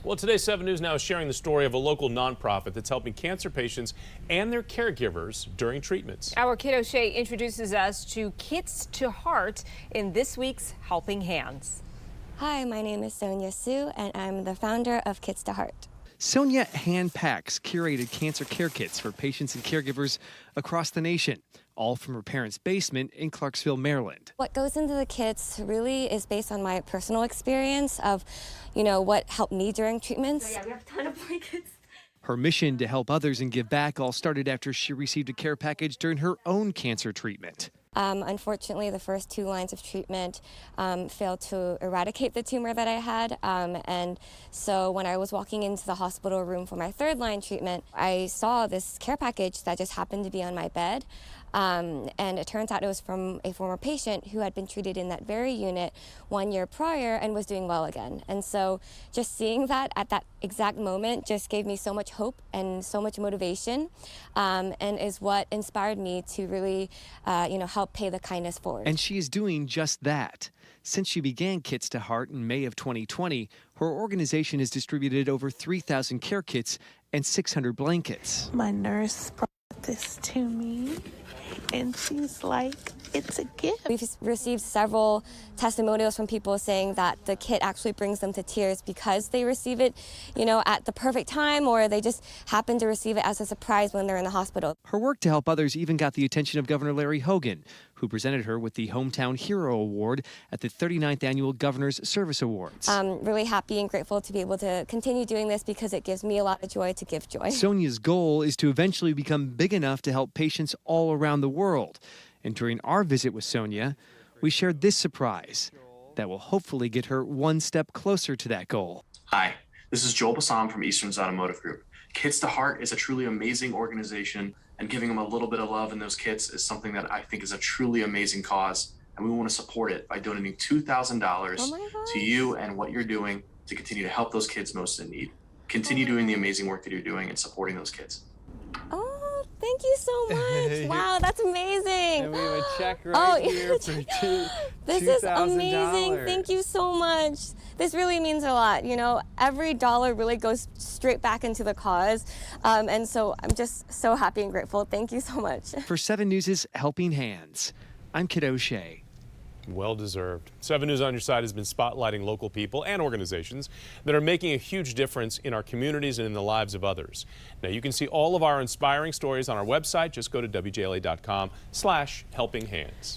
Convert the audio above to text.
Well, today's 7 News Now is sharing the story of a local nonprofit that's helping cancer patients and their caregivers during treatments. Our Kit O'Shea introduces us to Kits to Heart in this week's Helping Hands. Hi, my name is Sonia Su, and I'm the founder of Kits to Heart. Sonia hand-packs curated cancer care kits for patients and caregivers across the nation, all from her parents' basement in Clarksville, Maryland. What goes into the kits really is based on my personal experience of, what helped me during treatments. So yeah, we have a ton of blankets. Her mission to help others and give back all started after she received a care package during her own cancer treatment. Unfortunately, the first 2 lines of treatment failed to eradicate the tumor that I had. And so when I was walking into the hospital room for my 3rd line treatment, I saw this care package that just happened to be on my bed. And it turns out it was from a former patient who had been treated in that very unit 1 year prior and was doing well again. And so just seeing that at that exact moment just gave me so much hope and so much motivation, and is what inspired me to really, help pay the kindness forward. And she is doing just that. Since she began Kits to Heart in May of 2020, her organization has distributed over 3,000 care kits and 600 blankets. My nurse brought this to me, and she's like, it's a gift. We've received several testimonials from people saying that the kit actually brings them to tears because they receive it, at the perfect time, or they just happen to receive it as a surprise when they're in the hospital. Her work to help others even got the attention of Governor Larry Hogan, who presented her with the Hometown Hero Award at the 39th Annual Governor's Service Awards. I'm really happy and grateful to be able to continue doing this because it gives me a lot of joy to give joy. Sonia's goal is to eventually become big enough to help patients all around the world. And during our visit with Sonia, we shared this surprise that will hopefully get her one step closer to that goal. Hi, this is Joel Bassam from Eastern's Automotive Group. Kits to Heart is a truly amazing organization, and giving them a little bit of love in those kits is something that I think is a truly amazing cause, and we want to support it by donating $2,000 to you and what you're doing to continue to help those kids most in need. Continue doing the amazing work that you're doing and supporting those kids. Oh, thank you so much. Wow, that's amazing. And we have a check right here for This is amazing. Thank you so much. This really means a lot. Every dollar really goes straight back into the cause. And so I'm just so happy and grateful. Thank you so much. For 7 News' Helping Hands, I'm Kit O'Shea. Well deserved. 7 News on Your Side has been spotlighting local people and organizations that are making a huge difference in our communities and in the lives of others. Now, you can see all of our inspiring stories on our website. Just go to WJLA.com/helpinghands.